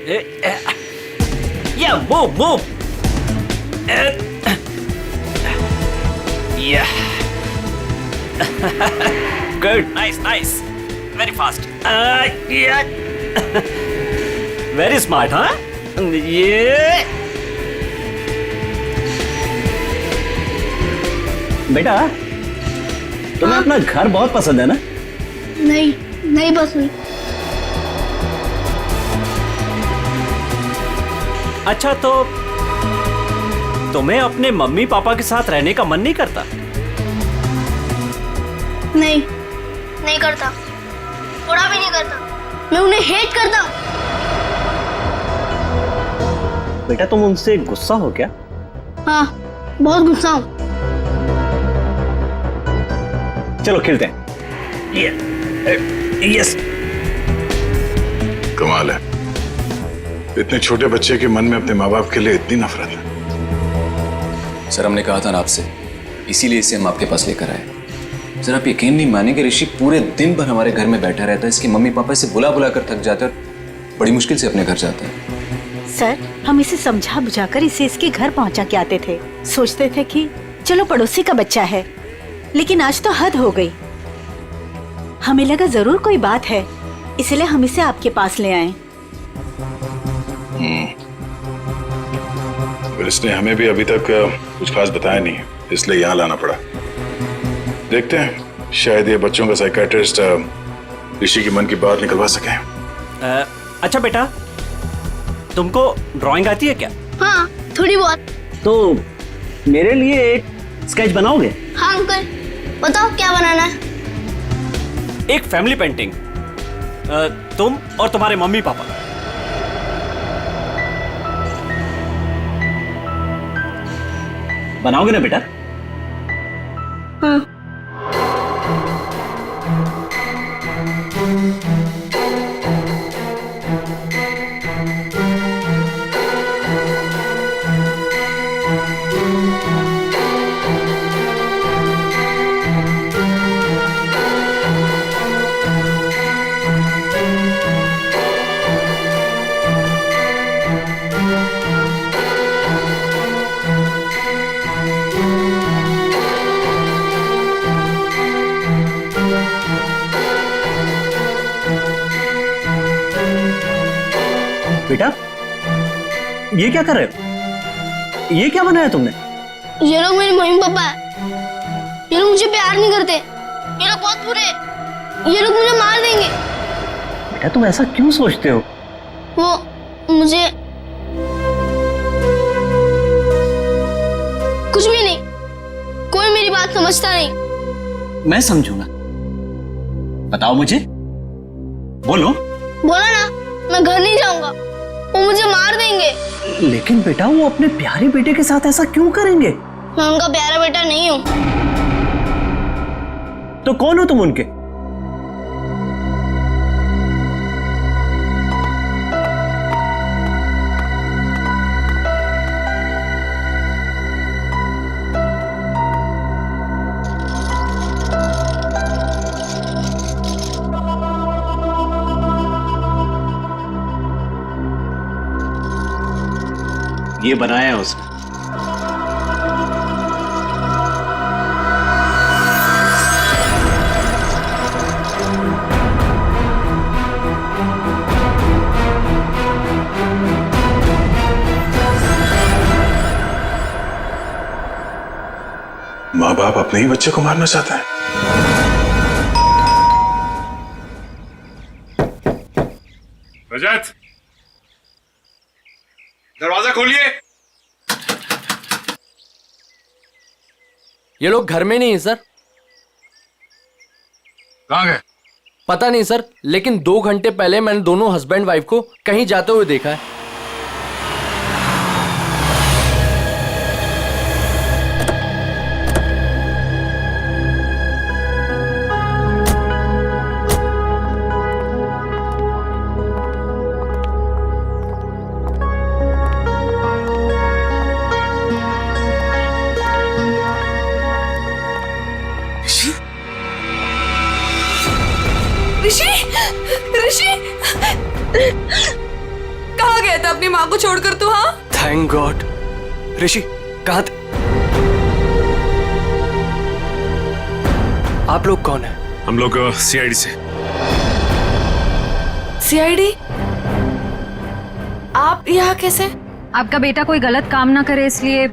Yeah, move. Yeah. Good, nice. Very fast. Yeah. Very smart, huh? Yeah. बेटा, तुम्हें अपना घर बहुत पसंद है ना? नहीं पसंद। अच्छा, तो तुम्हें अपने मम्मी पापा के साथ रहने का मन नहीं करता? नहीं करता, थोड़ा भी नहीं करता। मैं उन्हें हेट करता हूँ। बेटा, तुम उनसे गुस्सा हो क्या? हाँ, बहुत गुस्सा हूँ। चलो खेलते हैं। यस। कमाल है, इतने छोटे बच्चे के मन में अपने माँ बाप के लिए इतनी नफरत है। सर, हमने कहा था ना आपसे, इसीलिए इसे हम आपके पास लेकर आए। सर, आप यकीन नहीं मानेंगे, ऋषि पूरे दिन भर हमारे घर में बैठा रहता है। इसकी मम्मी पापा इसे बुला बुला कर थक जाते हैं और बड़ी मुश्किल से अपने घर जाता है। सर, हम इसे समझा बुझाकर इसे इसके घर पहुंचा के आते थे। सोचते थे कि चलो पड़ोसी का बच्चा है, लेकिन आज तो हद हो गई। हमें लगा जरूर कोई बात है, इसलिए हम इसे आपके पास ले आए। पर इसने हमें भी अभी तक कुछ खास बताया नहीं, इसलिए यहाँ लाना पड़ा। देखते हैं, शायद ये बच्चों का साइकियाट्रिस्ट ऋषि के मन की बात निकलवा सके। अच्छा बेटा, तुमको ड्राइंग आती है क्या? हाँ, थोड़ी बहुत। तो मेरे लिए एक स्केच बनाओगे? हाँ अंकल, बताओ क्या बनाना है? एक फैमिली पेंटिंग, तुम और तुम्हारे मम्मी पापा। बनाओगे ना बेटा? हाँ। बेटा, ये क्या कर रहे हो? ये क्या बनाया तुमने? ये लोग मेरे मम्मी पापा है। ये लोग मुझे प्यार नहीं करते। ये लोग बहुत बुरे हैं। ये लोग मुझे मार देंगे। बेटा, तुम ऐसा क्यों सोचते हो? वो मुझे कुछ भी नहीं, कोई मेरी बात समझता नहीं। मैं समझूंगा। बताओ मुझे, बोलो। बोला ना, मैं घर नहीं जाऊंगा, वो मुझे मार देंगे। लेकिन बेटा, वो अपने प्यारे बेटे के साथ ऐसा क्यों करेंगे? मैं उनका प्यारा बेटा नहीं हूँ। तो कौन हो तुम उनके? ये बनाया है उसने। माँ बाप अपने ही बच्चे को मारना चाहते हैं। रजत, दरवाजा खोलिए। ये लोग घर में नहीं है सर। कहाँ गए? पता नहीं सर, लेकिन 2 घंटे पहले मैंने दोनों हस्बैंड वाइफ को कहीं जाते हुए देखा है। ऋषि ऋषि कहाँ था अपनी माँ को छोड़कर तू? हाँ, थैंक गॉड। ऋषि कहाँ थे? आप लोग कौन हैं? हम लोग सीआईडी से। सीआईडी? आप यहाँ कैसे? आपका बेटा कोई गलत काम ना करे इसलिए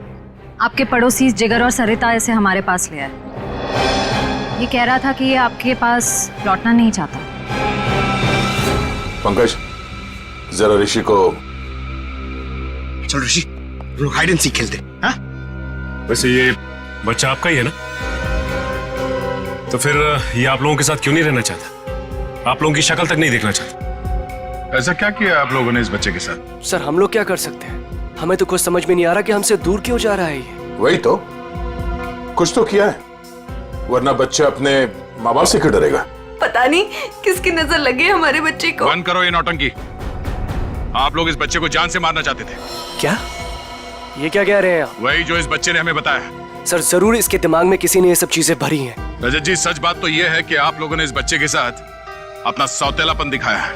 आपके पड़ोसी जिगर और सरिता इसे हमारे पास ले आए। ये कह रहा था कि ये आपके पास लौटना नहीं चाहता। पंकज, जरा ऋषि को। चलो ऋषि, लोग हाइड एंड सीक खेलते। हाँ? वैसे ये बच्चा आपका ही है ना? तो फिर ये आप लोगों के साथ क्यों नहीं रहना चाहता? आप लोगों की शक्ल तक नहीं देखना चाहता? ऐसा क्या किया आप लोगों ने इस बच्चे के साथ? सर हम लोग क्या कर सकते हैं? हमें तो कुछ समझ में नहीं आ रहा कि हमसे दूर क्यों जा रहा है ये। वही तो, कुछ तो किया है, वरना बच्चा अपने माँ बाप से क्यों डरेगा? पता नहीं किसकी नजर लगी हमारे बच्चे को। बंद करो ये नौटंकी। आप लोग इस बच्चे को जान से मारना चाहते थे। क्या? ये क्या कह रहे हैं आप? वही जो इस बच्चे ने हमें बताया। सर जरूर इसके दिमाग में किसी ने ये सब चीजें भरी हैं। रजत जी, सच बात तो ये है कि आप लोगों ने इस बच्चे के साथ अपना सौतेलापन दिखाया है।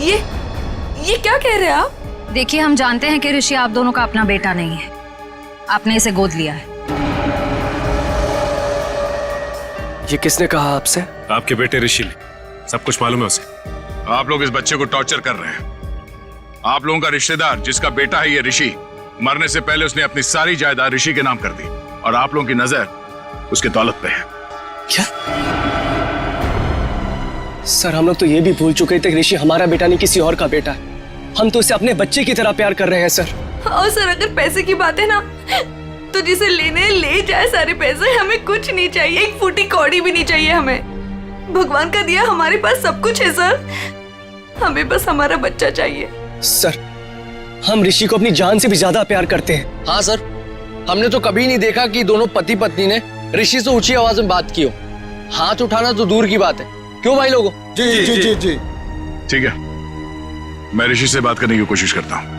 ये क्या कह रहे हैं आप? देखिए, हम जानते हैं कि ऋषि आप दोनों का अपना बेटा नहीं है। आपने इसे गोद लिया है। ये किसने कहा आपसे? आपके बेटे ऋषि ने, सब कुछ मालूम है उसे। आप लोग इस बच्चे को टॉर्चर कर रहे हैं। आप लोगों का रिश्तेदार जिसका बेटा है ये ऋषि, मरने से पहले उसने अपनी सारी जायदाद ऋषि के नाम कर दी और आप लोगों की नजर उसके दौलत पे है। क्या? सर हम लोग तो ये भी भूल चुके थे कि ऋषि हमारा बेटा नहीं किसी और का बेटा है। हम तो इसे अपने बच्चे की तरह प्यार कर रहे हैं सर। और सर अगर पैसे की बात है ना, तो जिसे लेने ले जाए सारे पैसे, हमें कुछ नहीं चाहिए, एक फूटी कौड़ी भी नहीं चाहिए हमें। भगवान का दिया हमारे पास सब कुछ है सर, हमें बस हमारा बच्चा चाहिए। सर हम ऋषि को अपनी जान से भी ज्यादा प्यार करते हैं। हाँ सर, हमने तो कभी नहीं देखा कि दोनों पति पत्नी ने ऋषि से ऊंची आवाज में बात की हो। हाथ उठाना तो दूर की बात है। क्यों भाई लोगों? जी जी जी जी। ठीक है, मैं ऋषि से बात करने की कोशिश करता हूं।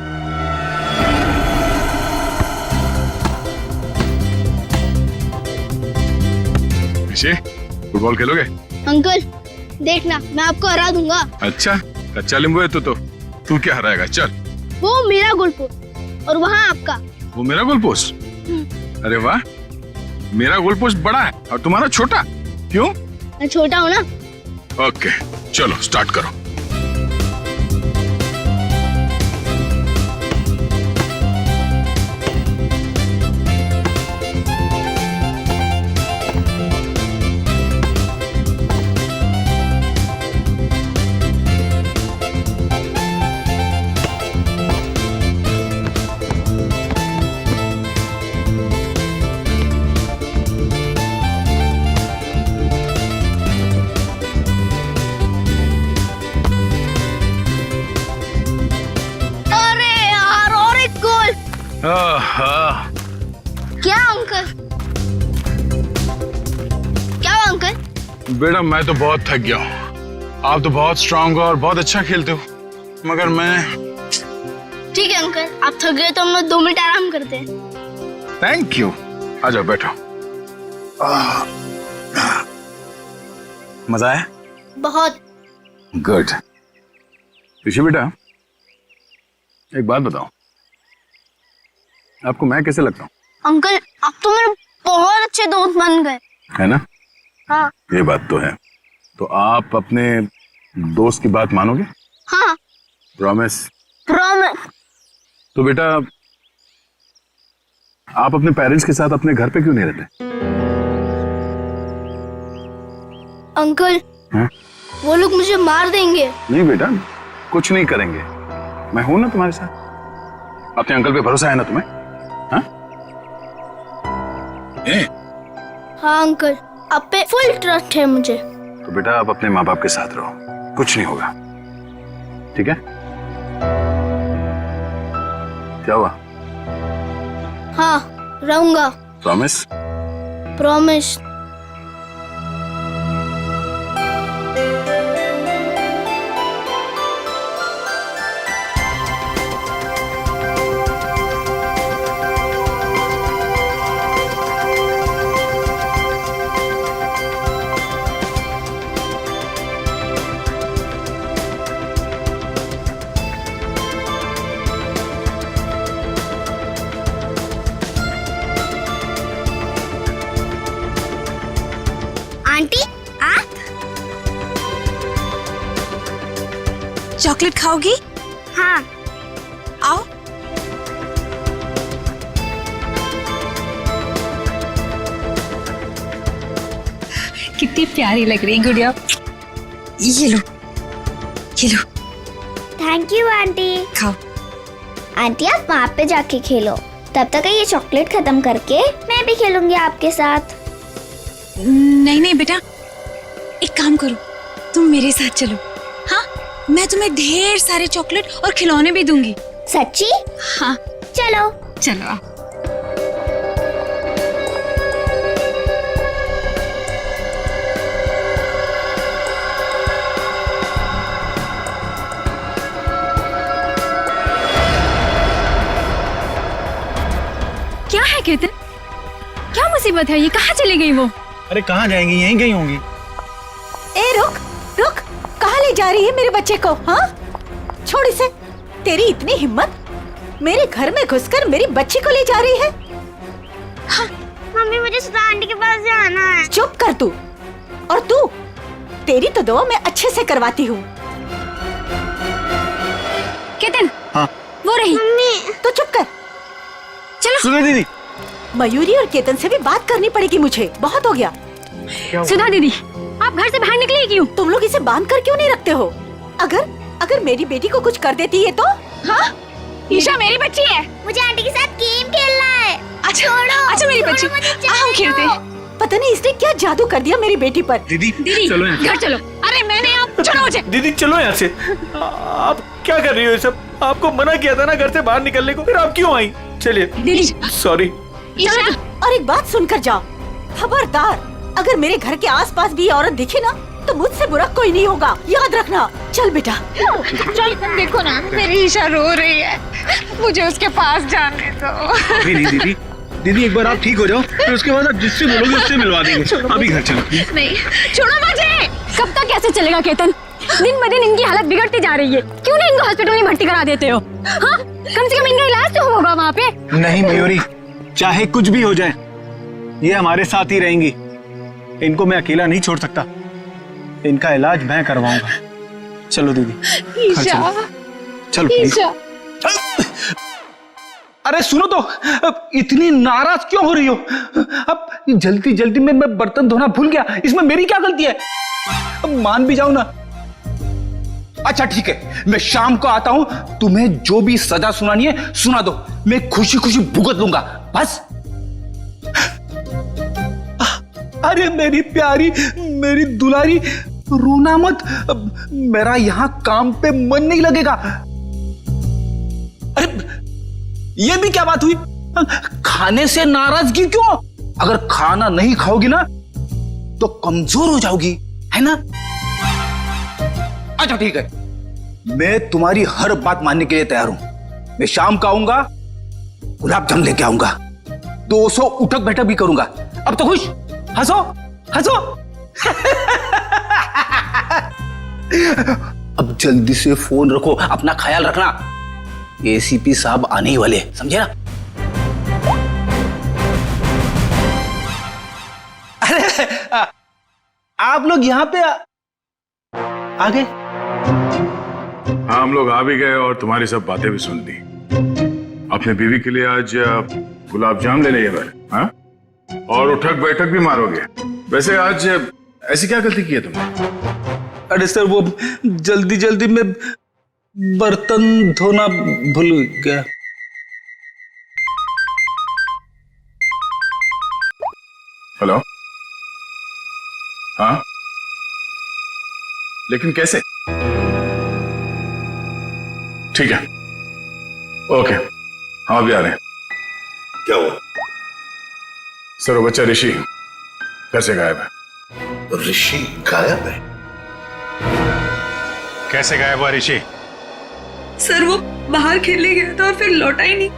ऋषि, फुटबॉल खेलोगे? अंकल देखना, मैं आपको हरा दूंगा। अच्छा, कच्चा नींबू है तू क्या हराएगा? चल। वो मेरा गोल पोस्ट और वहाँ आपका। वो मेरा गोल पोस्ट? अरे वाह, मेरा गोल पोस्ट बड़ा है और तुम्हारा छोटा। क्यों? मैं छोटा हूँ ना। ओके, चलो स्टार्ट करो। क्या अंकल? क्या हुआ अंकल? बेटा मैं तो बहुत थक गया हूँ। आप तो बहुत स्ट्रांग हो और बहुत अच्छा खेलते हो, मगर मैं। ठीक है अंकल, आप थक गए तो हम लोग 2 मिनट आराम करते हैं। Thank you. आ जाओ बैठो। मजा आया? बहुत। गुड। ऋषि बेटा, एक बात बताओ, आपको मैं कैसे लगता हूँ? अंकल आप तो मेरे बहुत अच्छे दोस्त बन गए। है ना? हाँ। ये बात तो है। तो आप अपने दोस्त की बात मानोगे? हाँ। प्रॉमिस? प्रॉमिस। तो बेटा आप अपने पेरेंट्स के साथ अपने घर पे क्यों नहीं रहते? अंकल हाँ? वो लोग मुझे मार देंगे। नहीं बेटा, कुछ नहीं करेंगे, मैं हूं ना तुम्हारे साथ। अपने अंकल पे भरोसा है ना तुम्हें? हाँ? हाँ अंकल, आप पे फुल ट्रस्ट है मुझे। तो बेटा आप अपने माँ बाप के साथ रहो, कुछ नहीं होगा, ठीक है? क्या हुआ? हाँ रहूंगा। प्रॉमिस? प्रॉमिस। चॉकलेट खाओगी? हाँ। आओ। कितनी प्यारी लग रही है गुड़िया। ये लो, ये लो। Thank you aunty. खाओ। आंटी आप वहाँ पे जाके खेलो, तब तक ये चॉकलेट खत्म करके मैं भी खेलूंगी आपके साथ। नहीं नहीं बेटा, एक काम करो, तुम मेरे साथ चलो। हाँ, मैं तुम्हें ढेर सारे चॉकलेट और खिलौने भी दूंगी। सच्ची? हाँ चलो। चलो आओ। क्या है केतन, क्या मुसीबत है? ये कहाँ चली गई वो? अरे कहाँ जाएंगी, यहीं गई होंगी। ए रुक रुक, कहाँ ले जा रही है मेरे बच्चे को? हाँ, छोड़ इसे। तेरी इतनी हिम्मत, मेरे घर में घुसकर मेरी बच्ची को ले जा रही है? हाँ। मम्मी मुझे सुधा आंटी के पास जाना है। चुप कर तू। और तू, तेरी तो दुआ मैं अच्छे से करवाती हूँ। केतन, हाँ वो रही। मम्मी तो चुप कर। चलो सुनो दीदी। मयूरी और केतन से भी बात करनी पड़ेगी मुझे, बहुत हो गया। सुधा दीदी, आप घर से बाहर निकली क्यों? तुम लोग इसे बांध कर क्यों नहीं रखते हो? अगर मेरी बेटी को कुछ कर देती है तो? हाँ, ईशा मेरी बच्ची है। मुझे आंटी के साथ गेम खेलना है। अच्छा छोड़ो, अच्छा मेरी बच्ची, हम खेलते हैं। पता नहीं इसने क्या जादू कर दिया मेरी बेटी पर। दीदी दीदी चलो यहाँ। घर चलो। अरे मैंने आप छोड़ो मुझे। दीदी चलो यहाँ से। आप क्या कर रही हो ये सब? आपको मना किया था ना घर से बाहर निकलने को, फिर आप क्यों आई? चलिए दीदी सॉरी। ईशा, और एक बात सुनकर जाओ, खबरदार, अगर मेरे घर के आसपास भी ये औरत दिखी ना तो मुझसे बुरा कोई नहीं होगा, याद रखना। चल बेटा चल। देखो ना मेरी ईशा रो रही है, मुझे उसके पास जाने दो। अभी नहीं दीदी, दीदी एक बार आप ठीक हो जाओ, फिर उसके बाद आप जिससे बोलोगे उससे मिलवा देंगे। अभी घर चलो। नहीं छोड़ो मुझे। कब तक कैसे चलेगा केतन? दिन ब दिन इनकी हालत बिगड़ती जा रही है। क्यों नहीं इनको हॉस्पिटल में भर्ती करा देते हो? हाँ, कम से कम इनका इलाज तो होगा वहाँ पे। नहीं मयूरी, चाहे कुछ भी हो जाए, ये हमारे साथ ही रहेंगी। इनको मैं अकेला नहीं छोड़ सकता, इनका इलाज मैं करवाऊंगा। चलो दीदी घर चलो, चलो प्लीज। अरे सुनो तो, अब इतनी नाराज क्यों हो रही हो? अब जल्दी जल्दी में मैं बर्तन धोना भूल गया, इसमें मेरी क्या गलती है? अब मान भी जाओ ना। अच्छा ठीक है, मैं शाम को आता हूं, तुम्हें जो भी सजा सुनानी है सुना दो, मैं खुशी खुशी भुगत लूंगा बस। अरे मेरी प्यारी, मेरी दुलारी, रोना मत, मेरा यहां काम पे मन नहीं लगेगा। अरे ये भी क्या बात हुई? खाने से नाराजगी क्यों? अगर खाना नहीं खाओगी ना तो कमजोर हो जाओगी, है ना? अच्छा ठीक है, मैं तुम्हारी हर बात मानने के लिए तैयार हूं। मैं शाम को आऊंगा, गुलाब जामुन लेके आऊंगा, 200 उठक बैठक भी करूंगा। अब तो खुश, हंसो हंसो। अब जल्दी से फोन रखो, अपना ख्याल रखना, एसीपी साहब आने ही वाले, समझे ना? अरे आप लोग यहाँ पे आ गए? हाँ, हम लोग आ भी गए और तुम्हारी सब बातें भी सुन ली। अपने बीवी के लिए आज गुलाब जामुन लेने गए, हाँ? और उठक बैठक भी मारोगे। वैसे आज ऐसी क्या गलती की है तुमने? अरे सर, वो जल्दी जल्दी में बर्तन धोना भूल गया। हेलो, हाँ, लेकिन कैसे? ठीक है, ओके, हम अभी आ रहे हैं। क्या हुआ? सर, वो बच्चा ऋषि घर से गायब है। ऋषि गायब है? कैसे गायब हुआ ऋषि? सर वो बाहर खेलने गया था और फिर लौटा ही नहीं।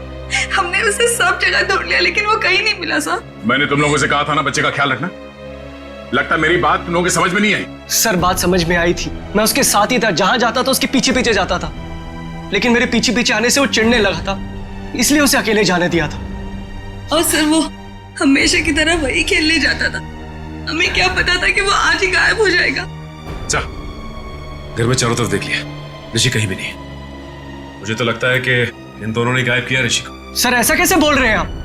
हमने उसे सब जगह ढूंढ लिया लेकिन वो कहीं नहीं मिला सर। मैंने तुम लोगों से कहा था ना बच्चे का ख्याल रखना। लगता मेरी बात तुम लोगों की समझ में नहीं आई। सर बात समझ में आई थी, मैं उसके साथ ही था, जहां जाता था उसके पीछे पीछे जाता था, लेकिन मेरे पीछे पीछे आने से वो चिढ़ने लगा था, इसलिए उसे अकेले जाने दिया था। और सर वो हमेशा की तरह वही खेलने जाता था, हमें क्या पता था कि वो आज ही गायब हो जाएगा। जा, घर में चारों तरफ देख लिया, ऋषि कहीं भी नहीं। मुझे तो लगता है कि इन दोनों ने गायब किया ऋषि को। सर ऐसा कैसे बोल रहे हैं आप?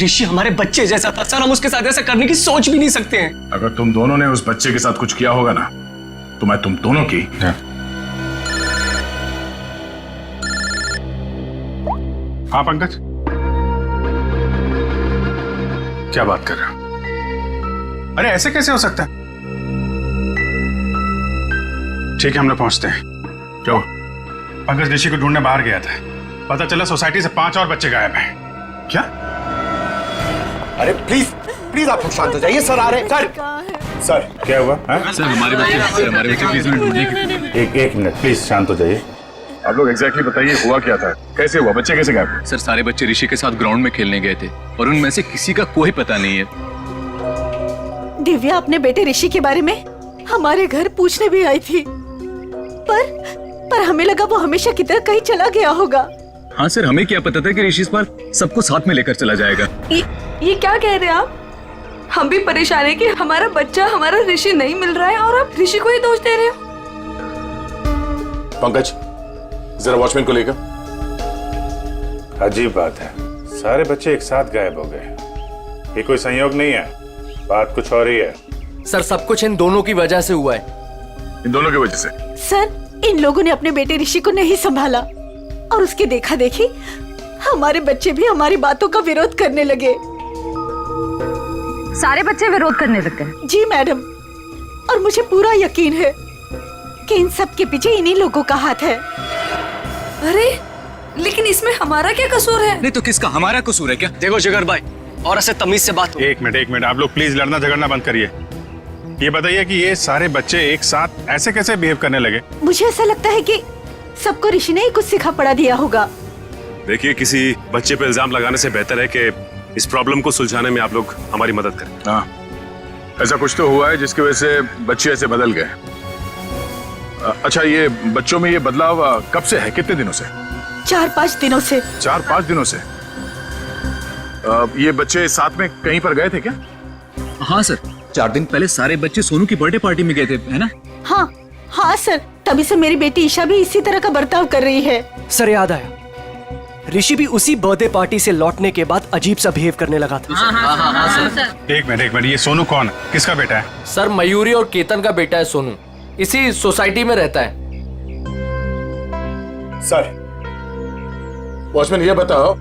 ऋषि हमारे बच्चे जैसा था सर, हम उसके साथ ऐसा करने की सोच भी नहीं सकते हैं। अगर तुम दोनों ने उस बच्चे के साथ कुछ किया होगा ना, तो मैं तुम दोनों की। हाँ पंकज, क्या बात कर रहे हो? अरे ऐसे कैसे हो सकता है? ठीक है, हम लोग पहुंचते हैं। क्या हुआ? पंकज ऋषि को ढूंढने बाहर गया था, पता चला सोसाइटी से 5 और बच्चे गायब हैं। क्या? अरे प्लीज प्लीज आप लोग शांत हो जाइए, सर आ रहे हैं। सर क्या हुआ? सर हमारे बच्चे प्लीज हमें ढूंढने की। एक मिनट प्लीज शांत हो जाइए। आप लोग एग्जैक्टली बताइए हुआ क्या था, कैसे हुआ, बच्चे कैसे गायब? सर सारे बच्चे ऋषि के साथ ग्राउंड में खेलने गए थे और उनमें से किसी का कोई पता नहीं है। दिव्या अपने बेटे ऋषि के बारे में हमारे घर पूछने भी आई थी, पर हमें लगा वो हमेशा की तरह कहीं चला गया होगा। हाँ सर, हमें क्या पता था कि ऋषि इस बार सबको साथ में लेकर चला जाएगा। ये क्या कह रहे हैं आप? हम भी परेशान है कि हमारा बच्चा, हमारा ऋषि नहीं मिल रहा है और आप ऋषि को ही दोष दे रहे हो। पंकज जरा वॉचमैन को लेकर। अजीब बात है, सारे बच्चे एक साथ गायब हो गए। ये कोई संयोग नहीं है, बात कुछ और ही है। सर सब कुछ इन दोनों की वजह से हुआ है। इन दोनों की वजह से? सर इन लोगों ने अपने बेटे ऋषि को नहीं संभाला और उसके देखा देखी हमारे बच्चे भी हमारी बातों का विरोध करने लगे। सारे बच्चे विरोध करने लग गए? जी मैडम, और मुझे पूरा यकीन है कि इन सब के पीछे इन्हीं लोगों का हाथ है। अरे लेकिन इसमें हमारा क्या कसूर है? नहीं तो किसका हमारा कसूर है क्या? देखो जिगर भाई, और ऐसे तमीज से बात हो। एक मिनट आप लोग प्लीज लड़ना झगड़ना बंद करिए। ये बताइए कि ये सारे बच्चे एक साथ ऐसे कैसे बिहेव करने लगे? मुझे ऐसा लगता है कि सबको ऋषि ने ही कुछ सिखा पड़ा दिया होगा। देखिए, किसी बच्चे पे इल्जाम लगाने से बेहतर है कि इस प्रॉब्लम को सुलझाने में आप लोग हमारी मदद करें। हाँ, ऐसा कुछ तो हुआ है जिसकी वजह से बच्चे ऐसे बदल गए। अच्छा, ये बच्चों में ये बदलाव कब से है, कितने दिनों से? 4-5 दिनों से। 4-5 दिनों से? ये बच्चे साथ में कहीं पर गए थे क्या? हाँ सर, 4 दिन पहले सारे बच्चे सोनू की बर्थडे पार्टी में गए थे, है ना? हाँ सर, तभी से मेरी बेटी ईशा भी इसी तरह का बर्ताव कर रही है। सर याद आया, ऋषि भी उसी बर्थडे पार्टी से लौटने के बाद अजीब सा बिहेव करने लगा था। एक मिनट, ये सोनू कौन है, किसका बेटा है? सर मयूरी और केतन का बेटा है सोनू, इसी सोसाइटी में रहता है। सर वॉचमैन ये बताओ,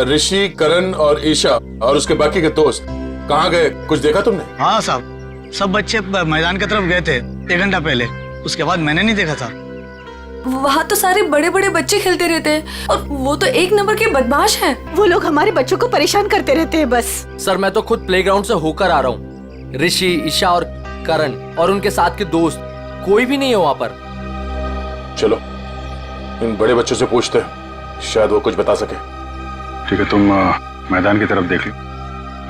ऋषि, करण और ईशा और उसके बाकी के दोस्त कहाँ गए, कुछ देखा तुमने? हाँ साहब, सब बच्चे मैदान की तरफ गए थे 1 घंटा पहले, उसके बाद मैंने नहीं देखा था। वहाँ तो सारे बड़े बड़े बच्चे खेलते रहते हैं और वो तो 1 नंबर के बदमाश हैं। वो लोग हमारे बच्चों को परेशान करते रहते हैं बस। सर मैं तो खुद प्लेग्राउंड से होकर आ रहा हूँ। ऋषि, ईशा और करण और उनके साथ के दोस्त कोई भी नहीं है वहाँ पर। चलो इन बड़े बच्चों से पूछते हैं, शायद वो कुछ बता सके। ठीक है, तुम मैदान की तरफ देख लो,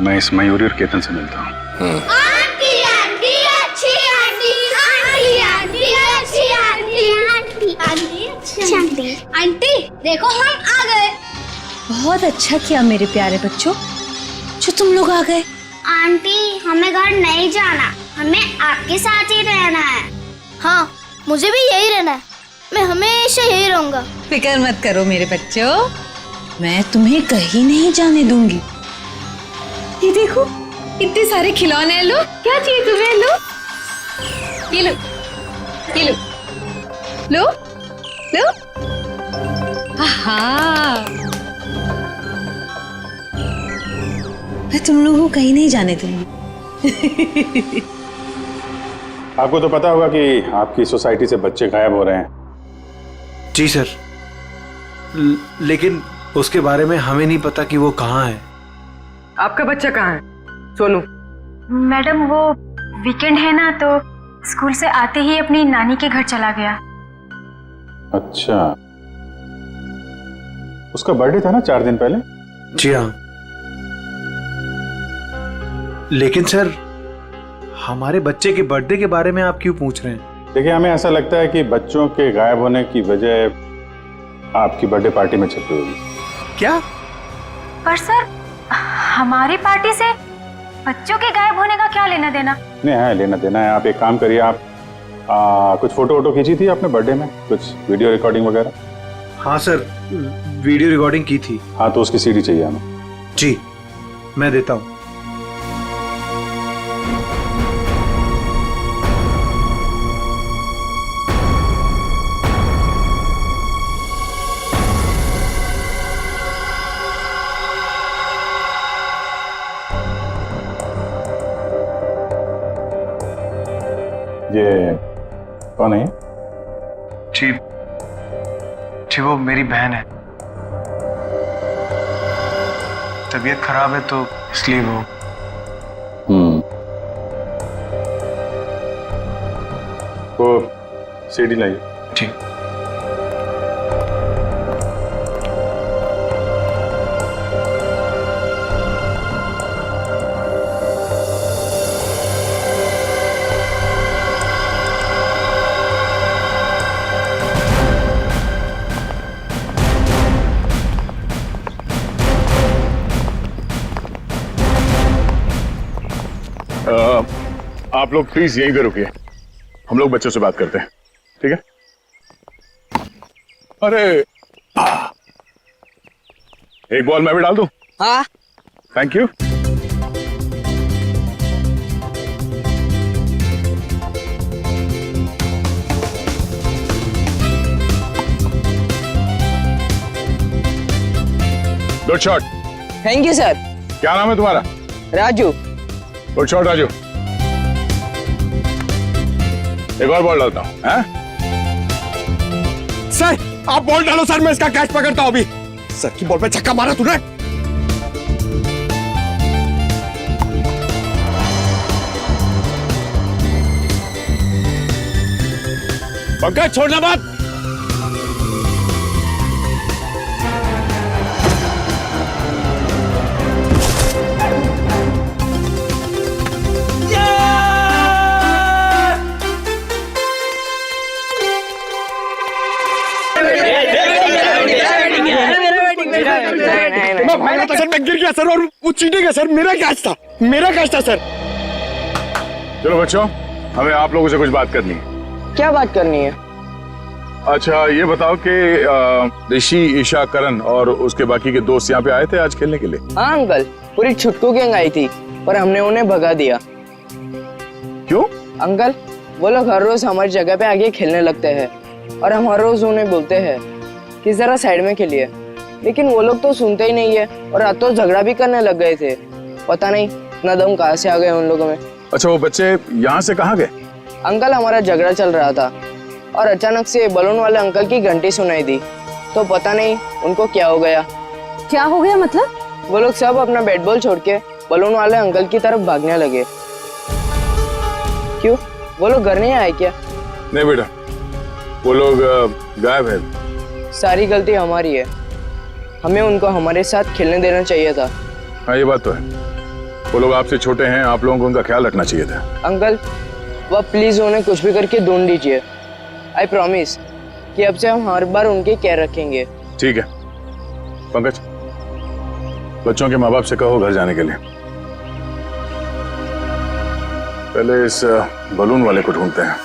मैं इस मयूरी और केतन से मिलता हूँ। आंटी आंटी अच्छी आंटी, आंटी आंटी अच्छी आंटी, आंटी आंटी अच्छी आंटी। आंटी देखो हम आ गए। बहुत अच्छा किया मेरे प्यारे बच्चों जो तुम लोग आ गए। आंटी हमें घर नहीं जाना, हमें आपके साथ ही रहना है। हाँ मुझे भी यही रहना है, मैं हमेशा यही रहूंगा। फिक्र मत करो मेरे बच्चों, मैं तुम्हें कहीं नहीं जाने दूंगी। ये देखो इतने सारे खिलौने हैं, लो क्या चाहिए तुम्हें, लो ये लो, ये लो, लो लो। हाँ मैं तुम लोगों को कहीं नहीं जाने दूंगी। आपको तो पता होगा कि आपकी सोसाइटी से बच्चे गायब हो रहे हैं। जी सर, लेकिन उसके बारे में हमें नहीं पता कि वो कहाँ है। आपका बच्चा कहाँ है सोनू? मैडम वो वीकेंड है ना, तो स्कूल से आते ही अपनी नानी के घर चला गया। अच्छा, उसका बर्थडे था ना 4 दिन पहले? जी हाँ, लेकिन सर हमारे बच्चे के बर्थडे के बारे में आप क्यों पूछ रहे हैं? देखिए, हमें ऐसा लगता है कि बच्चों के गायब होने की वजह आपकी बर्थडे पार्टी में छिपी हुई। क्या? पर सर हमारी पार्टी से बच्चों के गायब होने का क्या लेना देना? नहीं है, लेना देना है। आप एक काम करिए, आप कुछ फोटो वोटो खींची थी आपने बर्थडे में, कुछ वीडियो रिकॉर्डिंग वगैरह? हाँ सर, वीडियो रिकॉर्डिंग की थी। हाँ तो उसकी सीडी चाहिए हमें। जी मैं देता हूँ। ये कौन है? जी जी वो मेरी बहन है। तबीयत खराब है तो इसलिए वो। वो सीडी लाइए। जी आप लोग प्लीज यहीं पे रुकिए, हम लोग बच्चों से बात करते हैं, ठीक है? अरे एक बॉल मैं भी डाल दूं? हाँ thank you. Good shot. Thank you sir. क्या नाम है तुम्हारा? राजू। Good shot Raju. एक और बॉल डालता हूं। सर आप बॉल डालो सर, मैं इसका कैच पकड़ता हूं अभी। सर की बॉल पे छक्का मारा तूने। पंकज छोड़ना मत। सर मैं गिर गया सर, और वो चीटिंग है सर, मेरा कैच था सर। चलो बच्चों, हमें आप लोगों से कुछ बात करनी है। क्या बात करनी है? अच्छा ये बताओ कि ऋषि, ईशा, करण और उसके बाकी के दोस्त यहाँ पे आए थे आज खेलने के लिए? हाँ अंकल, पूरी छुटकू गैंग आई थी पर हमने उन्हें भगा दिया। क्यों? अंकल वो लोग हर रोज हमारी जगह पे आगे खेलने लगते हैं और हम हर रोज उन्हें बोलते हैं कि जरा साइड में खेलिए, लेकिन वो लोग तो सुनते ही नहीं है और रात तो झगड़ा भी करने लग गए थे। पता नहीं इतना दम कहाँ से आ गए उन लोगों में। अच्छा वो बच्चे यहाँ से कहाँ गए? अंकल हमारा झगड़ा चल रहा था और अचानक से बलून वाले अंकल की घंटी सुनाई दी, तो पता नहीं उनको क्या हो गया। क्या हो गया मतलब? वो लोग सब अपना बैट बॉल छोड़ के बलून वाले अंकल की तरफ भागने लगे। क्यों, वो लोग घर नहीं आए क्या? नहीं बेटा, वो लोग गायब है। सारी गलती हमारी है, हमें उनको हमारे साथ खेलने देना चाहिए था। हाँ ये बात तो है, वो लोग आपसे छोटे हैं, आप लोगों को उनका ख्याल रखना चाहिए था। अंकल वह प्लीज उन्हें कुछ भी करके ढूंढ दीजिए। आई प्रॉमिस कि अब से हम हर बार उनकी केयर रखेंगे। ठीक है पंकज, बच्चों के माँ बाप से कहो घर जाने के लिए। पहले इस बलून वाले को ढूंढते हैं।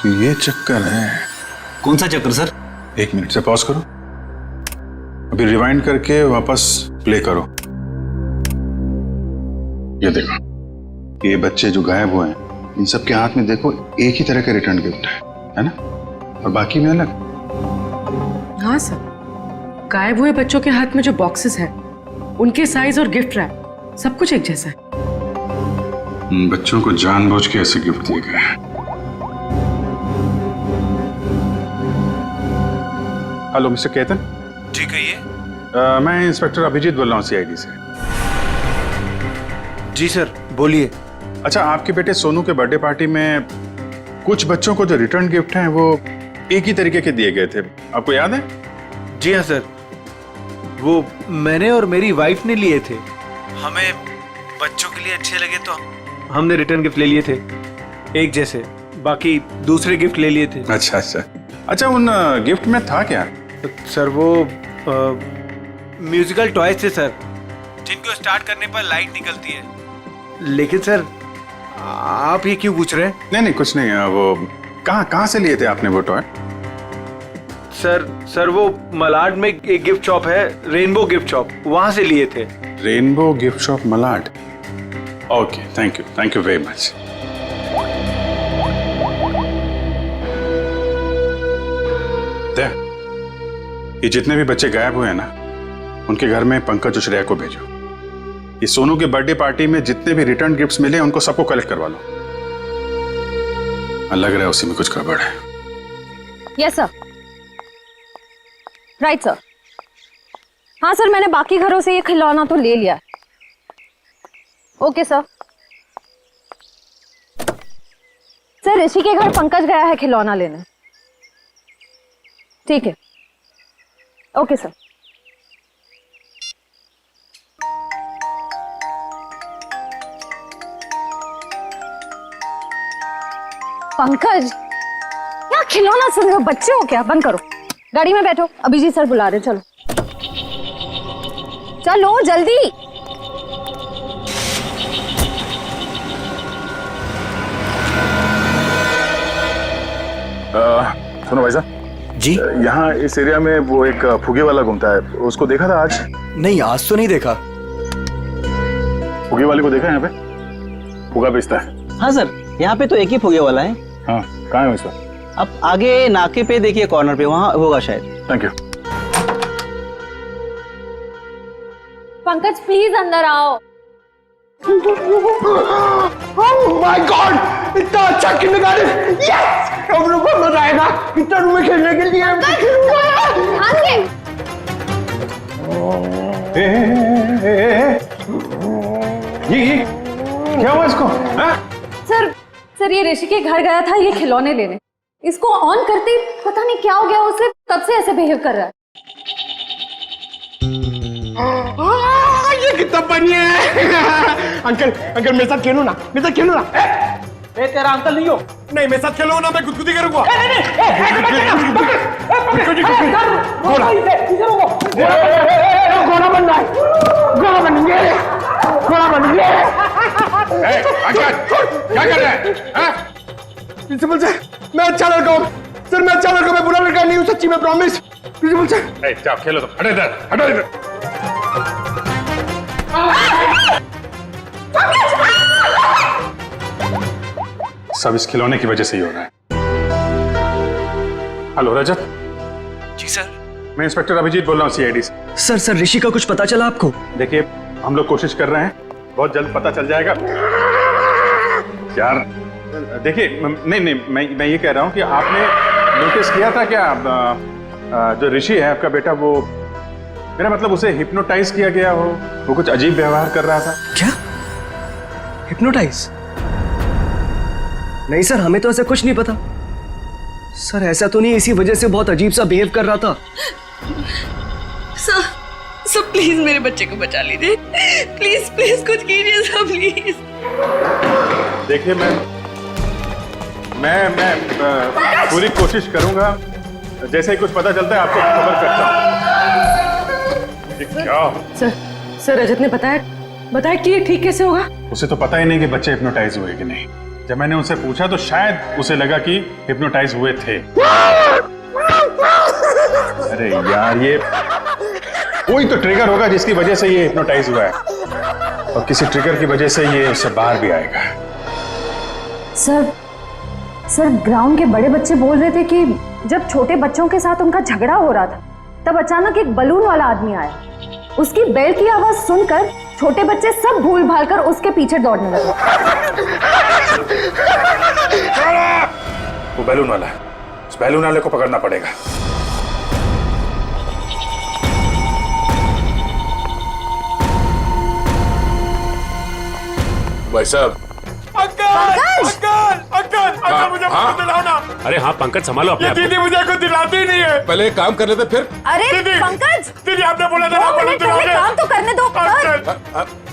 तो ये चक्कर है। कौन सा चक्कर सर? एक मिनट से पॉज करो, अभी रिवाइंड करके वापस प्ले करो। ये देखो, ये बच्चे जो गायब हुए हैं इन सब के हाथ में देखो एक ही तरह का रिटर्न गिफ्ट है ना? और बाकी में अलग। हाँ सर, गायब हुए बच्चों के हाथ में जो बॉक्सेस हैं उनके साइज और गिफ्ट रैप सब कुछ एक जैसा है। बच्चों को जानबूझ के ऐसे गिफ्ट दिए गए हैं। Hello mister Ketan. जी कहिए। मैं इंस्पेक्टर अभिजीत बोल रहा हूँ सीआईडी से। जी सर बोलिए। अच्छा आपके बेटे सोनू के बर्थडे पार्टी में कुछ बच्चों को जो रिटर्न गिफ्ट हैं वो एक ही तरीके के दिए गए थे, आपको याद है? जी हाँ सर, वो मैंने और मेरी वाइफ ने लिए थे। हमें बच्चों के लिए अच्छे लगे तो हमने रिटर्न गिफ्ट ले लिए थे एक जैसे, बाकी दूसरे गिफ्ट ले लिए थे। अच्छा अच्छा अच्छा, उन गिफ्ट में था क्या? सर वो म्यूजिकल टॉयज थे सर, जिनको स्टार्ट करने पर लाइट निकलती है। लेकिन सर आप ये क्यों पूछ रहे हैं? नहीं कुछ नहीं, वो कहाँ से लिए थे आपने वो टॉय? सर वो मलाड में एक गिफ्ट शॉप है, रेनबो गिफ्ट शॉप, वहां से लिए थे। Rainbow gift shop Malad, okay, thank you very much. ये जितने भी बच्चे गायब हुए हैं ना, उनके घर में पंकज और श्रेया को भेजो। ये सोनू के बर्थडे पार्टी में जितने भी रिटर्न गिफ्ट्स मिले उनको सबको कलेक्ट करवा लो। लग रहा है उसी में कुछ गड़बड़ है। Yes sir, right sir. हाँ सर, मैंने बाकी घरों से ये खिलौना तो ले लिया। Okay sir. सर ऋषि के घर पंकज गया है खिलौना लेने। ठीक है, ओके सर। पंकज, क्या खिलौना सुन रहे हो? बच्चे हो क्या? बंद करो, गाड़ी में बैठो, अभिजीत सर बुला रहे। चलो चलो जल्दी। सुनो भाई साहब जी, यहाँ इस एरिया में वो एक फुगे वाला घूमता है, उसको देखा था आज? नहीं आज तो नहीं देखा। फुगे वाले को देखा यहाँ पे? फुगा बेचता है? हाँ सर, यहाँ पे तो एक ही फुगे वाला है। हाँ, कहाँ है उसका? अब आगे नाके पे देखिए, कॉर्नर पे, वहाँ होगा शायद। Thank you. पंकज प्लीज अंदर आओ। ओह माय गॉड, इतना अच्छा किंडरगार्टन! यस, हम लोग को मजा आएगा इतना रूम में खेलने के लिए। ये क्या हुआ इसको? सर ये ऋषि के घर गया था ये खिलौने लेने, इसको ऑन करते ही पता नहीं क्या हो गया उसे, तब से ऐसे बिहेव कर रहा है। ये कितना बनी है। अंकल मेरे साथ खेलो ना, मेरे साथ खेलो ना। ए तेरा अंकल नहीं हो? नहीं, मेरे साथ खेलो ना, मैं गुदगुदी करूंगा। घोड़ा बन रहा है, घोड़ा बन गया, घोड़ा बन गया। क्या कर रहा है? प्रिंसिपल सर, मैं अच्छा लड़का हूँ सर, मैं अच्छा लड़का, मैं बुरा लड़का नहीं हूँ, सच्ची में प्रॉमिस। प्रिंसिपल सर जाओ खेलो, तो हटो इधर, हटो इधर। सब इस खिलौने की वजह से ही हो रहा है। हेलो रजत। जी सर। मैं इंस्पेक्टर अभिजीत बोल रहा हूँ, सीआईडी से। सर ऋषि का कुछ पता चला आपको? देखिए, हम लोग कोशिश कर रहे हैं, बहुत जल्द पता चल जाएगा यार। देखिए, नहीं मैं ये कह रहा हूँ कि आपने नोटिस किया था क्या, जो ऋषि है आपका बेटा, वो, मेरा मतलब उसे हिप्नोटाइज किया गया हो, वो कुछ अजीब व्यवहार कर रहा था। क्या? हिप्नोटाइज? नहीं सर, हमें तो ऐसा कुछ नहीं पता। सर ऐसा तो नहीं, इसी वजह से बहुत अजीब सा बिहेव कर रहा था। सर प्लीज मेरे बच्चे को बचा लीजिए, प्लीज प्लीज कुछ कीजिए सर, प्लीज। देखिए, मैं पूरी कोशिश करूंगा, जैसे ही कुछ पता चलता है आपको खबर करता हूं। क्या? सर रजत ने बताया कि ये ठीक कैसे होगा? उसे तो पता ही नहीं कि बच्चे हिप्नोटाइज हुए कि नहीं। जब मैंने उनसे पूछा तो शायद उसे लगा कि हिप्नोटाइज हुए थे। अरे यार, ये कोई तो ट्रिगर होगा जिसकी वजह से ये हिप्नोटाइज हुआ है, और किसी ट्रिगर की वजह से ये उससे बाहर भी आएगा। सर ग्राउंड के बड़े बच्चे बोल रहे थे कि जब छोटे बच्चों के साथ उनका झगड़ा हो रहा था, तब अचानक एक बलून वाला आदमी आया। उसकी बेल की आवाज सुनकर छोटे बच्चे सब भूल भाल कर उसके पीछे दौड़ने लगे। वो बैलून वाला है, उस बैलून वाले को पकड़ना पड़ेगा। भाई साहब, अंकल! अंकल! अंकल! अंकल मुझे हाँ। दिलाओ ना। अरे हाँ पंकज, संभालो अपने आप को। दीदी मुझे कुछ दिलाती ही नहीं है। पहले एक काम कर लेते फिर। अरे दीदी, पंकज, दीदी आपने बोला था ना, 2 मिनट पहले काम तो करने दो।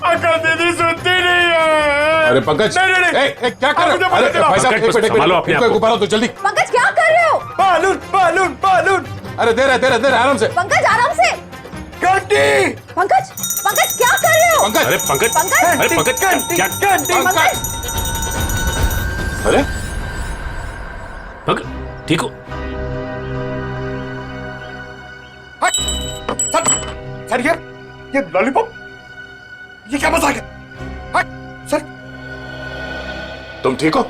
अंकल दीदी सुनती नहीं है। अरे पंकज, नहीं, क्या कर रहे हो? अरे भाई साहब, एक मिनट, संभालो अपने आप को। ऊपर आओ तो जल्दी। पंकज क्या कर रहे हो? Balloon balloon balloon. अरे दे रहे आराम से। पंकज आराम से। घंटी। पंकज, पंकज क्या कर रहे हो? पंकज, अरे पंकज, पंकज, अरे पंकज, क्या? पंकज, अरे पंकज, ठीक हो? सर ये लॉलीपॉप, ये क्या मजाक है? सर तुम ठीक हो?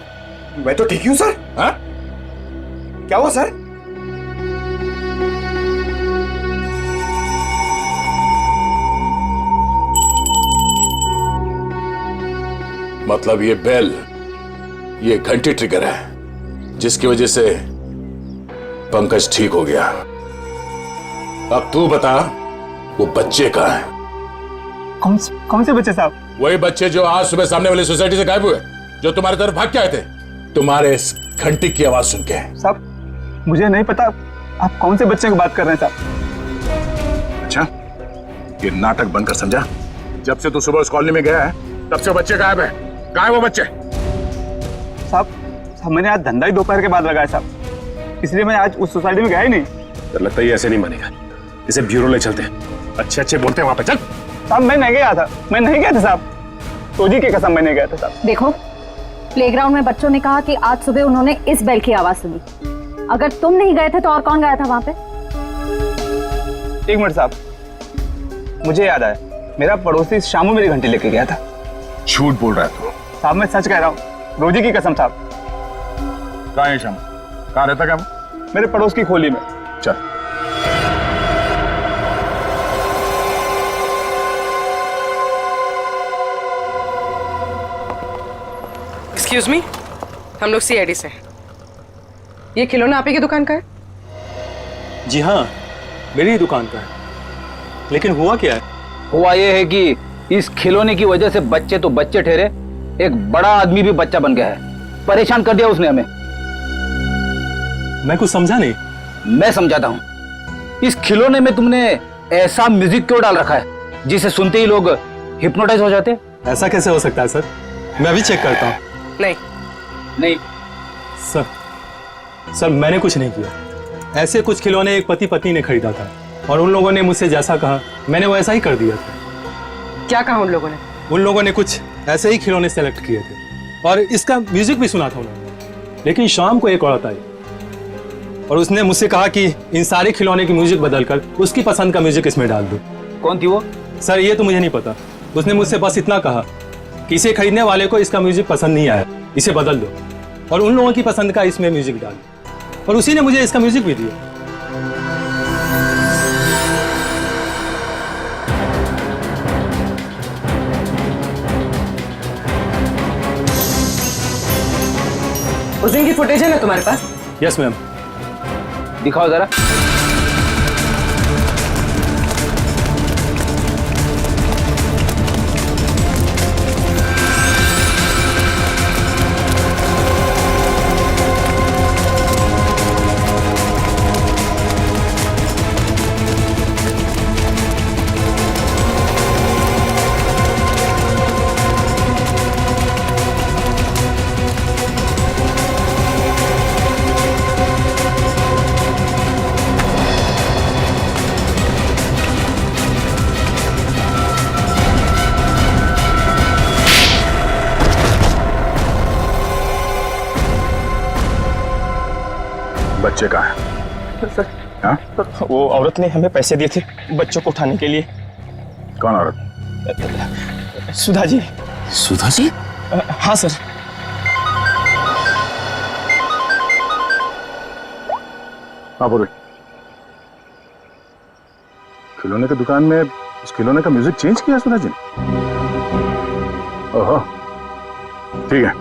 मैं तो ठीक ही हूं सर। हाँ? क्या हुआ सर? मतलब ये बेल, ये घंटी ट्रिगर है जिसकी वजह से पंकज ठीक हो गया। अब तू बता, वो बच्चे कहाँ हैं? कौन से बच्चे साहब? वही बच्चे जो आज सुबह सामने वाली सोसाइटी से गायब हुए, जो तुम्हारी तरफ भाग के आए थे तुम्हारे इस घंटी की आवाज सुन के। साहब मुझे नहीं पता आप कौन से बच्चे की बात कर रहे हैं साहब। अच्छा, ये नाटक बंद कर, समझा? जब से तू सुबह उस कॉलोनी में गया है तब से बच्चे गायब है। कहाँ है वो बच्चे? साहब मैंने आज धंधा ही दोपहर के बाद लगाया साहब, इसलिए मैं आज उस सोसाइटी में गया ही नहीं। तो लगता है ये ऐसे नहीं मानेगा, इसे ब्यूरो ले चलते हैं, अच्छे बोलते हैं वहां पे। चल साहब मैं नहीं गया था साहब, तोजी की कसम मैं नहीं गया था साहब। देखो, प्लेग्राउंड में बच्चों ने कहा कि आज सुबह उन्होंने इस बेल की आवाज सुनी। अगर तुम नहीं गए थे तो और कौन गया था वहां पे? एक मिनट साहब, मुझे याद आया, मेरा पड़ोसी शामू मेरी घंटी लेके गया था। झूठ बोल रहा है तू? साहब मैं सच कह रहा हूँ, रोजी की कसम साहब। कहाँ है शामू? कहाँ रहता क्या वो? मेरे पड़ोस की खोली में। चल। एक्सक्यूज मी, हम लोग सीआईडी से हैं। ये खिलौना आप ही की दुकान का है? जी हाँ, मेरी ही दुकान का है। लेकिन हुआ क्या है? हुआ ये है कि इस खिलौने की वजह से बच्चे तो बच्चे ठहरे, एक बड़ा आदमी भी बच्चा बन गया है। परेशान कर दिया उसने हमें। मैं कुछ समझा नहीं। मैं समझाता हूँ। इस खिलौने में तुमने ऐसा म्यूजिक क्यों डाल रखा है जिसे सुनते ही लोग हिप्नोटाइज हो जाते? ऐसा कैसे हो सकता है सर? मैं अभी चेक करता हूँ। नहीं सर मैंने कुछ नहीं किया। ऐसे कुछ खिलौने एक पति पत्नी ने खरीदा था और उन लोगों ने मुझसे जैसा कहा मैंने वैसा ही कर दिया था। क्या कहा उन लोगों ने? उन लोगों ने कुछ ऐसे ही खिलौने सेलेक्ट किए थे और इसका म्यूजिक भी सुना था उन्होंने। लेकिन शाम को एक औरत आई और उसने मुझसे कहा कि इन सारे खिलौने की म्यूजिक बदलकर उसकी पसंद का म्यूजिक इसमें डाल दो। कौन थी वो? सर ये तो मुझे नहीं पता। उसने मुझसे बस इतना कहा कि इसे खरीदने वाले को इसका म्यूजिक पसंद नहीं आया, इसे बदल दो और उन लोगों की पसंद का इसमें म्यूजिक डाल दो। और उसी ने मुझे इसका म्यूजिक भी दिया। उस दिन की फुटेज है ना तुम्हारे पास? Yes ma'am. दिखाओ जरा। बच्चे कहाँ हैं? सर, हाँ? वो औरत ने हमें पैसे दिए थे बच्चों को उठाने के लिए। कौन औरत? सुधा जी। सुधा जी? हाँ सर। हाँ बोलो। खिलौने की दुकान में उस खिलौने का म्यूजिक चेंज किया सुधा जी ने? ओहो, ठीक है।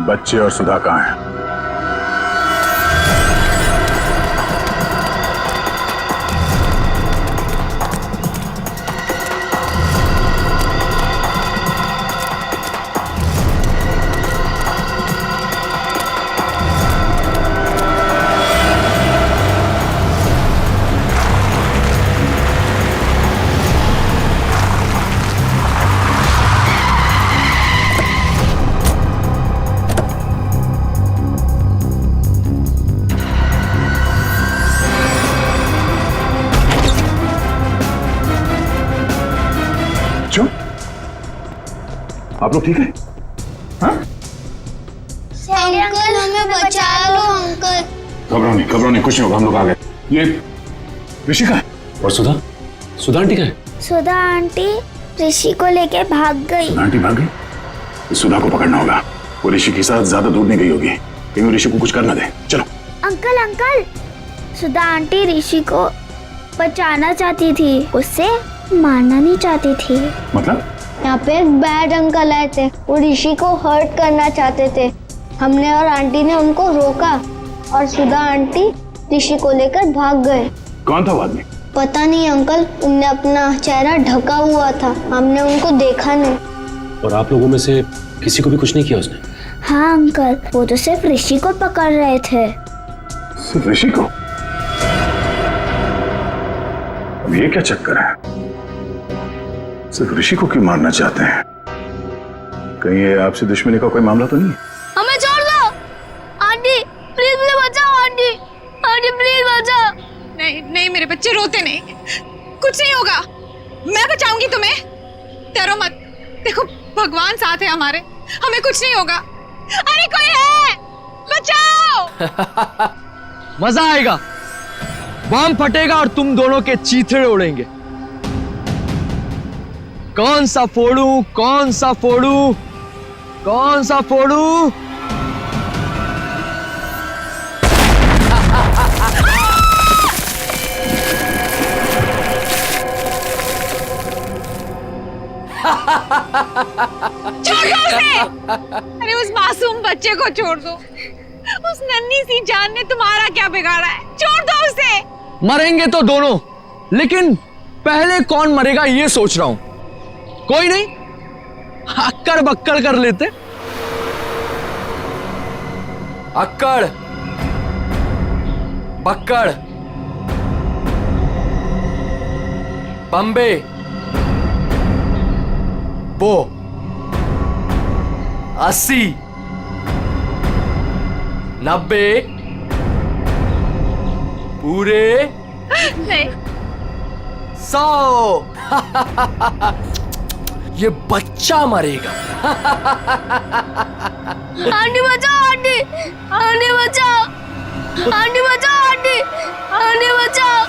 बच्चे और सुधा कहाँ हैं? आप लोग ठीक है? हाँ? अंकल हमें बचा लो अंकल। घबराओ नहीं, कुछ नहीं होगा, हम लोग आ गए। ये ऋषि का है? और सुधा आंटी का है? सुधा आंटी ऋषि को लेके भाग गई। आंटी भाग गई? इस सुधा को पकड़ना होगा। वो ऋषि के साथ ज्यादा दूर नहीं गई होगी, कहीं वो ऋषि को कुछ करना दे। चलो। अंकल सुधा आंटी ऋषि को बचाना चाहती थी, उससे मारना नहीं चाहती थी। मतलब? यहाँ पे एक बैड अंकल आए थे, वो ऋषि को हर्ट करना चाहते थे। हमने और आंटी ने उनको रोका और सुधा आंटी ऋषि को लेकर भाग गए। कौन था वो आदमी? पता नहीं अंकल, उनने अपना चेहरा ढका हुआ था, हमने उनको देखा नहीं। और आप लोगों में से किसी को भी कुछ नहीं किया उसने? हाँ अंकल, वो तो सिर्फ ऋषि को पकड़ रहे थे। सिर्फ ऋषि को? अब ये क्या चक्कर है? सिर्फ ऋषि को क्यों मारना चाहते हैं? कहीं ये आपसे दुश्मनी का कोई मामला तो नहीं? हमें छोड़ दो आंटी, प्लीज मुझे बचाओ आंटी, आंटी प्लीज बचाओ। नहीं मेरे बच्चे, रोते नहीं, कुछ नहीं होगा, मैं बचाऊंगी तुम्हें, डरो मत। देखो भगवान साथ है हमारे, हमें कुछ नहीं होगा। अरे कोई है, बचाओ। मजा आएगा, बम फटेगा और तुम दोनों के चीथड़े उड़ेंगे। कौन सा फोड़ूं, कौन सा फोड़ूं, कौन सा फोड़ूं? छोड़ दो उसे। अरे उस मासूम बच्चे को छोड़ दो, उस नन्ही सी जान ने तुम्हारा क्या बिगाड़ा है, छोड़ दो उसे। मरेंगे तो दोनों, लेकिन पहले कौन मरेगा ये सोच रहा हूं। कोई नहीं, अक्कड़ बक्कड़ कर लेते। अक्कड़ बक्कड़ बम्बे बो 80 90 पूरे नहीं 100। ये बच्चा मरेगा। आंटी बचाओ आंटी, आंटी बचाओ, आंटी बचाओ आंटी, आंटी बचाओ।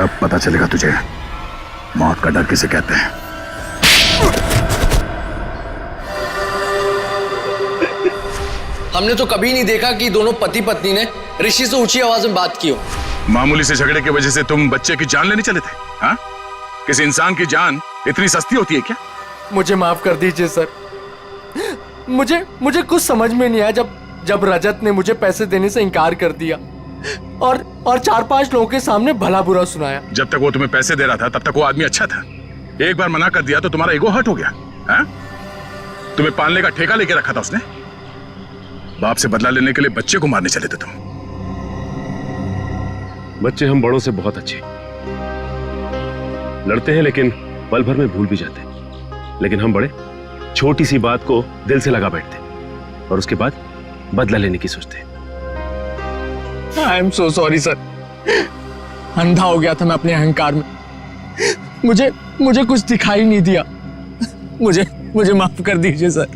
अब पता चलेगा तुझे मौत का डर किसे कहते हैं। हमने तो कभी नहीं देखा कि दोनों पति पत्नी ने ऋषि से ऊंची आवाज में बात की हो। मामूली से झगड़े की वजह से तुम बच्चे की जान लेने चले थे? हाँ? किसी इंसान की जान इतनी सस्ती होती है क्या? मुझे माफ कर दीजिए सर, मुझे कुछ समझ में नहीं आया जब रजत ने मुझे पैसे देने से इनकार कर दिया और 4-5 लोगों के सामने भला बुरा सुनाया। जब तक वो तुम्हें पैसे दे रहा था तब तक वो आदमी अच्छा था। एक बार मना कर दिया तो तुम्हारा ईगो हर्ट हो गया। हाँ? तुम्हें पालने का ठेका लेके रखा था उसने। बाप से बदला लेने के लिए बच्चे को मारने चले थे तुम। बच्चे हम बड़ों से बहुत अच्छे लड़ते हैं, लेकिन पल भर में भूल भी जाते हैं। लेकिन हम बड़े छोटी सी बात को दिल से लगा बैठते हैं और उसके बाद बदला लेने की सोचते हैं। I am so sorry sir, अंधा हो गया था मैं अपने अहंकार में। मुझे कुछ दिखाई नहीं दिया। मुझे माफ कर दीजिए सर।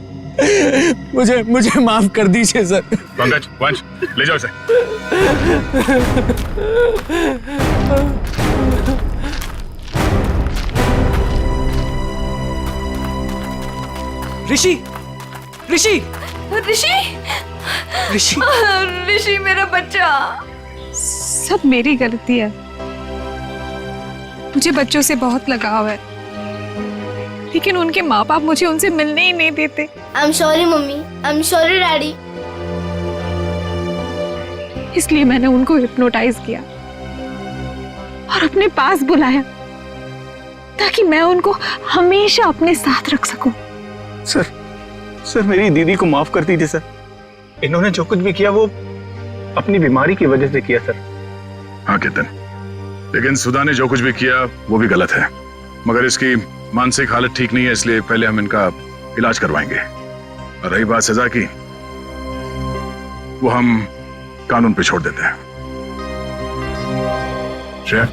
मुझे माफ कर दीजिए सर। पंकज, वंश, ले जाओ इसे। ऋषि ऋषि ऋषि ऋषि ऋषि मेरा बच्चा। सब मेरी गलती है। मुझे बच्चों से बहुत लगाव है, लेकिन उनके माँ बाप मुझे उनसे मिलने ही नहीं देते। I am sorry mummy, I am sorry daddy. इसलिए मैंने उनको हिप्नोटाइज किया और अपने पास बुलाया ताकि मैं उनको हमेशा अपने साथ रख सकूं। सर मेरी दीदी को माफ कर दीजिए सर। इन्होंने जो कुछ भी किया वो अपनी बीमारी की वजह से किया सर। हाँ केतन, लेकिन सुधा ने जो कुछ भी किया वो भी गलत है। मगर इसकी मानसिक हालत ठीक नहीं है, इसलिए पहले हम इनका इलाज करवाएंगे। और रही बात सजा की, वो हम कानून पे छोड़ देते हैं। श्रेया,